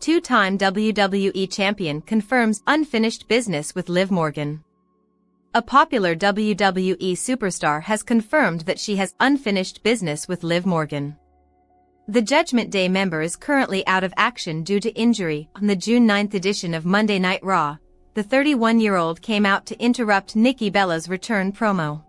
two-time WWE champion confirms unfinished business with Liv Morgan. A popular WWE superstar has confirmed that she has unfinished business with Liv Morgan. The Judgment Day member is currently out of action due to injury. On the June 9th edition of Monday Night Raw, the 31-year-old came out to interrupt Nikki Bella's return promo.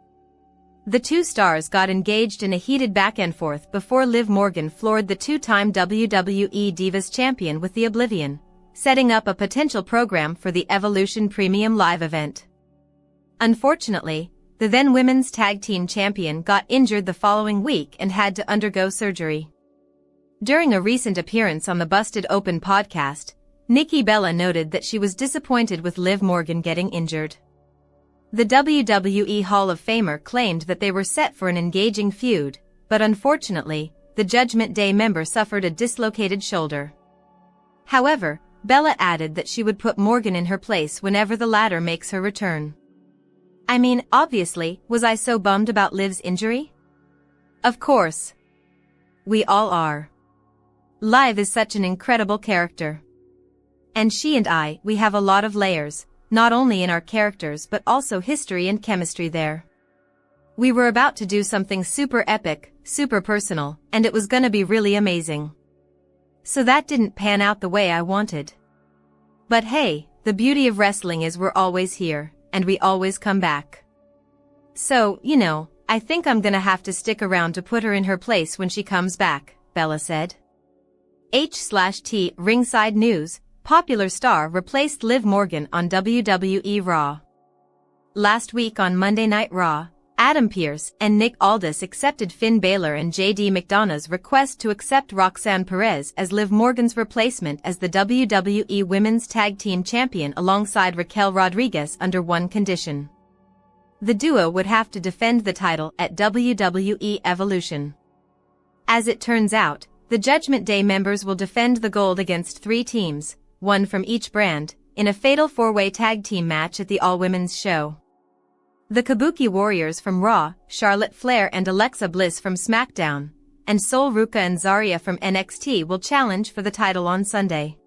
The two stars got engaged in a heated back-and-forth before Liv Morgan floored the two-time WWE Divas champion with the Oblivion, setting up a potential program for the Evolution Premium Live event. Unfortunately, the then women's tag team champion got injured the following week and had to undergo surgery. During a recent appearance on the Busted Open podcast, Nikki Bella noted that she was disappointed with Liv Morgan getting injured. The WWE Hall of Famer claimed that they were set for an engaging feud, but unfortunately, the Judgment Day member suffered a dislocated shoulder. However, Bella added that she would put Morgan in her place whenever the latter makes her return. I mean, obviously, was I so bummed about Liv's injury? Of course. We all are. Liv is such an incredible character. And she and I, we have a lot of layers, not only in our characters but also history and chemistry there. We were about to do something super epic, super personal, and it was gonna be really amazing. So that didn't pan out the way I wanted. But hey, the beauty of wrestling is we're always here, and we always come back. So, you know, I think I'm gonna have to stick around to put her in her place when she comes back, Bella said. H/T Ringside News. Popular star replaced Liv Morgan on WWE Raw. Last week on Monday Night Raw, Adam Pearce and Nick Aldis accepted Finn Balor and JD McDonough's request to accept Roxanne Perez as Liv Morgan's replacement as the WWE Women's Tag Team Champion alongside Raquel Rodriguez under one condition. The duo would have to defend the title at WWE Evolution. As it turns out, the Judgment Day members will defend the gold against 3 teams, one from each brand, in a fatal 4-way tag team match at the all-women's show. The Kabuki Warriors from Raw, Charlotte Flair and Alexa Bliss from SmackDown, and Sol Ruca and Zarya from NXT will challenge for the title on Sunday.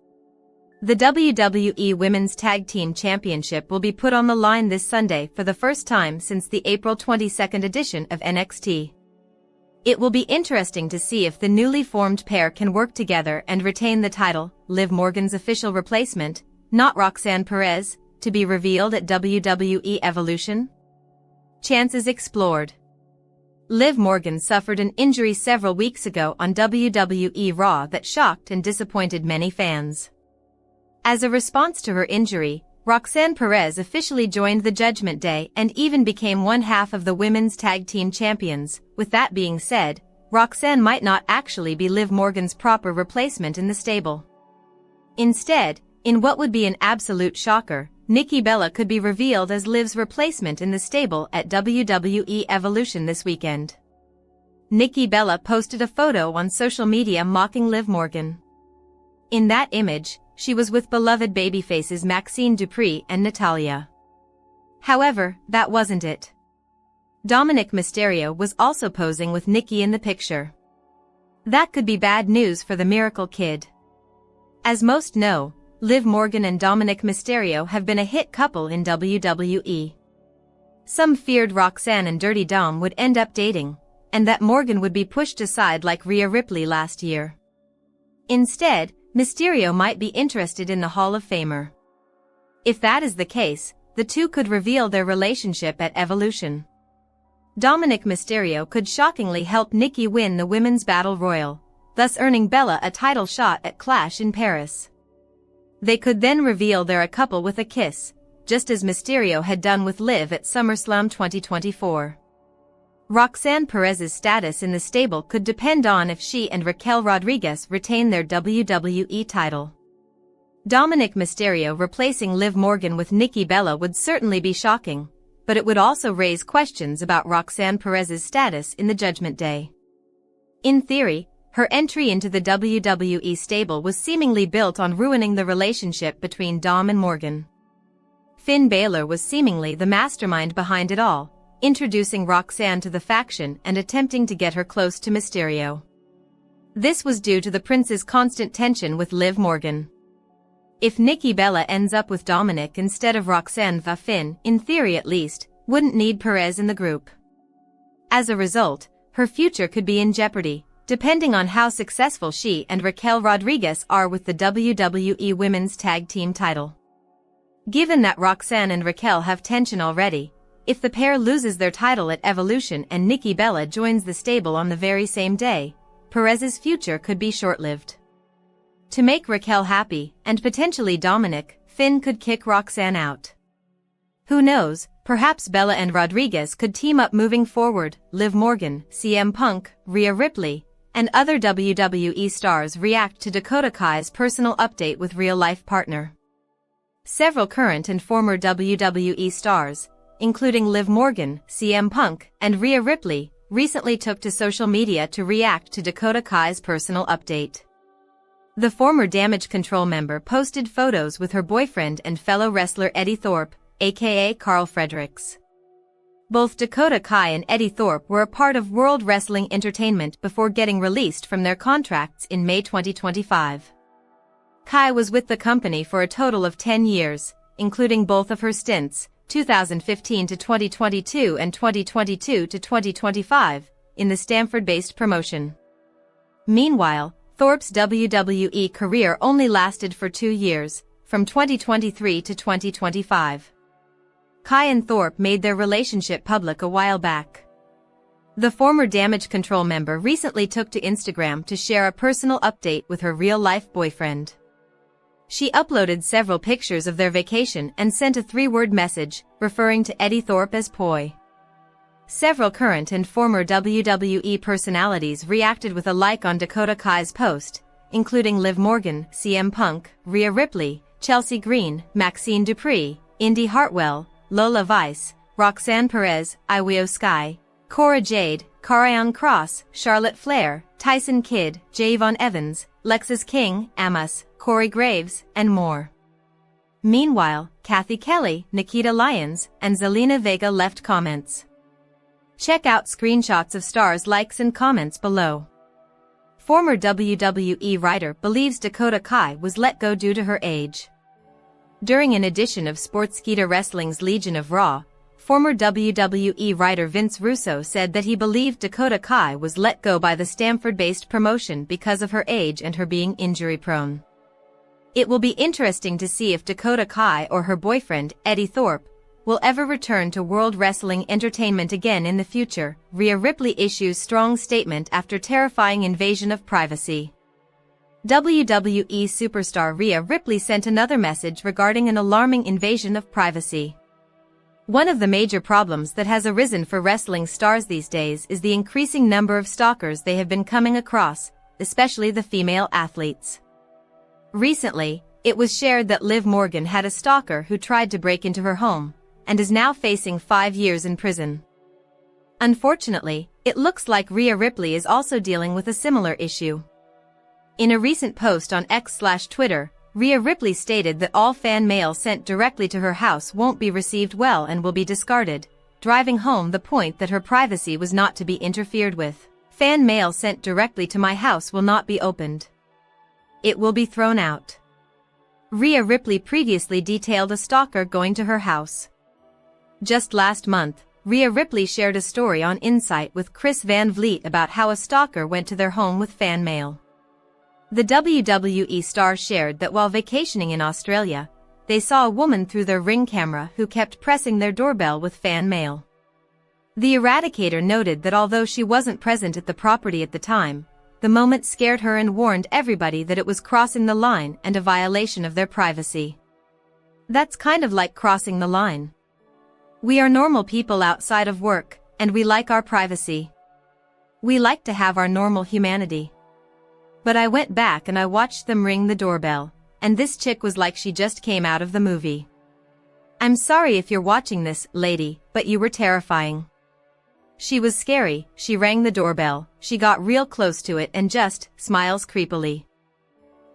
The WWE Women's Tag Team Championship will be put on the line this Sunday for the first time since the April 22nd edition of NXT. It will be interesting to see if the newly formed pair can work together and retain the title. Liv Morgan's official replacement, not Roxanne Perez, to be revealed at WWE Evolution? Chances explored. Liv Morgan suffered an injury several weeks ago on WWE Raw that shocked and disappointed many fans. As a response to her injury, Roxanne Perez officially joined the Judgment Day and even became one half of the Women's Tag Team Champions. With that being said, Roxanne might not actually be Liv Morgan's proper replacement in the stable. Instead, in what would be an absolute shocker, Nikki Bella could be revealed as Liv's replacement in the stable at WWE Evolution this weekend. Nikki Bella posted a photo on social media mocking Liv Morgan. In that image, she was with beloved babyfaces Maxine Dupree and Natalya. However, that wasn't it. Dominik Mysterio was also posing with Nikki in the picture. That could be bad news for the Miracle Kid. As most know, Liv Morgan and Dominik Mysterio have been a hit couple in WWE. Some feared Roxanne and Dirty Dom would end up dating, and that Morgan would be pushed aside like Rhea Ripley last year. Instead, Mysterio might be interested in the Hall of Famer. If that is the case, the two could reveal their relationship at Evolution. Dominik Mysterio could shockingly help Nikki win the Women's Battle Royal, thus earning Bella a title shot at Clash in Paris. They could then reveal they're a couple with a kiss, just as Mysterio had done with Liv at SummerSlam 2024. Roxanne Perez's status in the stable could depend on if she and Raquel Rodriguez retain their WWE title. Dominik Mysterio replacing Liv Morgan with Nikki Bella would certainly be shocking, but it would also raise questions about Roxanne Perez's status in the Judgment Day. In theory, her entry into the WWE stable was seemingly built on ruining the relationship between Dom and Morgan. Finn Balor was seemingly the mastermind behind it all, introducing Roxanne to the faction and attempting to get her close to Mysterio. This was due to the Prince's constant tension with Liv Morgan. If Nikki Bella ends up with Dominik instead of Roxanne, Finn, in theory at least, wouldn't need Perez in the group. As a result, her future could be in jeopardy, depending on how successful she and Raquel Rodriguez are with the WWE Women's Tag Team title. Given that Roxanne and Raquel have tension already, if the pair loses their title at Evolution and Nikki Bella joins the stable on the very same day, Perez's future could be short-lived. To make Raquel happy, and potentially Dominik, Finn could kick Roxanne out. Who knows, perhaps Bella and Rodriguez could team up moving forward. Liv Morgan, CM Punk, Rhea Ripley, and other WWE stars react to Dakota Kai's personal update with real-life partner. Several current and former WWE stars, including Liv Morgan, CM Punk, and Rhea Ripley, recently took to social media to react to Dakota Kai's personal update. The former Damage Control member posted photos with her boyfriend and fellow wrestler Eddie Thorpe, aka Carl Fredericks. Both Dakota Kai and Eddie Thorpe were a part of World Wrestling Entertainment before getting released from their contracts in May 2025. Kai was with the company for a total of 10 years, including both of her stints, 2015 to 2022 and 2022 to 2025, in the Stamford-based promotion. Meanwhile, Thorpe's WWE career only lasted for 2 years, from 2023 to 2025. Kai and Thorpe made their relationship public a while back. The former Damage Control member recently took to Instagram to share a personal update with her real-life boyfriend. She uploaded several pictures of their vacation and sent a 3-word message, referring to Eddie Thorpe as Poi. Several current and former WWE personalities reacted with a like on Dakota Kai's post, including Liv Morgan, CM Punk, Rhea Ripley, Chelsea Green, Maxine Dupree, Indy Hartwell, Lola Vice, Roxanne Perez, IYO SKY, Cora Jade, Karrion Kross, Charlotte Flair, Tyson Kidd, Javon Evans, Lexis King, Amos, Corey Graves, and more. Meanwhile, Kathy Kelly, Nikita Lyons, and Zelina Vega left comments. Check out screenshots of stars' likes and comments below. Former WWE writer believes Dakota Kai was let go due to her age. During an edition of Sportskeeda Wrestling's Legion of Raw, former WWE writer Vince Russo said that he believed Dakota Kai was let go by the Stamford-based promotion because of her age and her being injury-prone. It will be interesting to see if Dakota Kai or her boyfriend, Eddie Thorpe, will ever return to World Wrestling Entertainment again in the future. Rhea Ripley issues strong statement after terrifying invasion of privacy. WWE superstar Rhea Ripley sent another message regarding an alarming invasion of privacy. One of the major problems that has arisen for wrestling stars these days is the increasing number of stalkers they have been coming across, especially the female athletes. Recently, it was shared that Liv Morgan had a stalker who tried to break into her home, and is now facing 5 years in prison. Unfortunately, it looks like Rhea Ripley is also dealing with a similar issue. In a recent post on X/Twitter, Rhea Ripley stated that all fan mail sent directly to her house won't be received well and will be discarded, driving home the point that her privacy was not to be interfered with. Fan mail sent directly to my house will not be opened. It will be thrown out. Rhea Ripley previously detailed a stalker going to her house. Just last month, Rhea Ripley shared a story on Insight with Chris Van Vliet about how a stalker went to their home with fan mail. The WWE star shared that while vacationing in Australia, they saw a woman through their Ring camera who kept pressing their doorbell with fan mail. The Eradicator noted that although she wasn't present at the property at the time, the moment scared her and warned everybody that it was crossing the line and a violation of their privacy. That's kind of like crossing the line. We are normal people outside of work, and we like our privacy. We like to have our normal humanity. But I went back and I watched them ring the doorbell, and this chick was like she just came out of the movie. I'm sorry if you're watching this, lady, but you were terrifying. She was scary, she rang the doorbell, she got real close to it and just smiles creepily.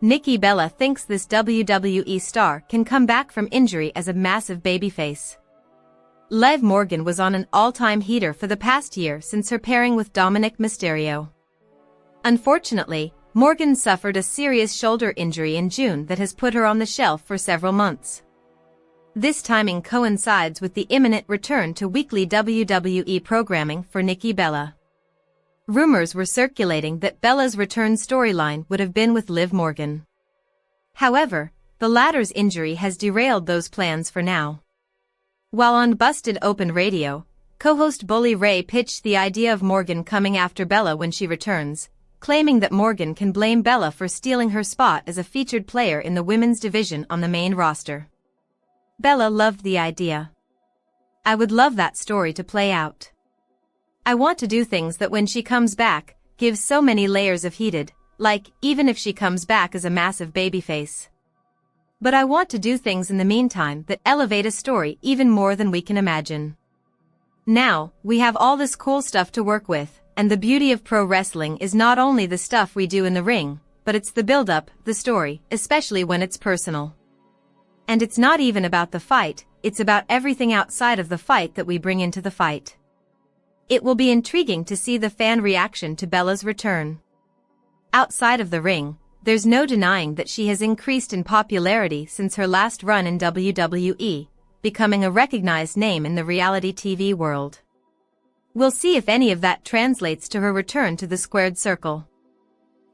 Nikki Bella thinks this WWE star can come back from injury as a massive babyface. Liv Morgan was on an all-time heater for the past year since her pairing with Dominik Mysterio. Unfortunately, Morgan suffered a serious shoulder injury in June that has put her on the shelf for several months. This timing coincides with the imminent return to weekly WWE programming for Nikki Bella. Rumors were circulating that Bella's return storyline would have been with Liv Morgan. However, the latter's injury has derailed those plans for now. While on Busted Open Radio, co-host Bully Ray pitched the idea of Morgan coming after Bella when she returns, claiming that Morgan can blame Bella for stealing her spot as a featured player in the women's division on the main roster. Bella loved the idea. "I would love that story to play out. I want to do things that when she comes back, gives so many layers of heated, like, even if she comes back as a massive babyface. But I want to do things in the meantime that elevate a story even more than we can imagine. Now, we have all this cool stuff to work with, and the beauty of pro wrestling is not only the stuff we do in the ring, but it's the build-up, the story, especially when it's personal. And it's not even about the fight, it's about everything outside of the fight that we bring into the fight. It will be intriguing to see the fan reaction to Bella's return. Outside of the ring, there's no denying that she has increased in popularity since her last run in WWE, becoming a recognized name in the reality TV world. We'll see if any of that translates to her return to the squared circle.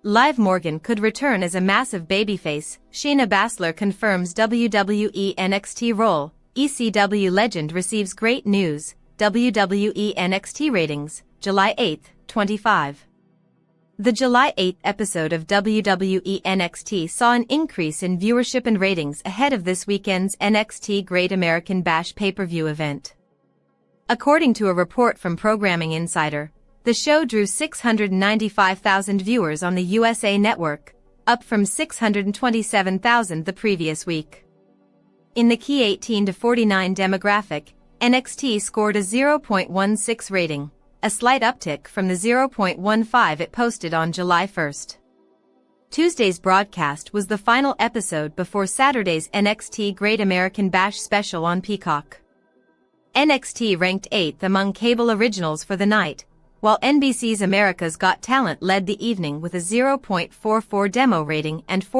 Liv Morgan could return as a massive babyface. Shayna Baszler confirms WWE NXT role. ECW legend receives great news. WWE NXT ratings, July 8, 25. The July 8 episode of WWE NXT saw an increase in viewership and ratings ahead of this weekend's NXT Great American Bash pay-per-view event. According to a report from Programming Insider, the show drew 695,000 viewers on the USA Network, up from 627,000 the previous week. In the key 18 to 49 demographic, NXT scored a 0.16 rating, a slight uptick from the 0.15 it posted on July 1. Tuesday's broadcast was the final episode before Saturday's NXT Great American Bash special on Peacock. NXT ranked 8th among cable originals for the night, while NBC's America's Got Talent led the evening with a 0.44 demo rating and 4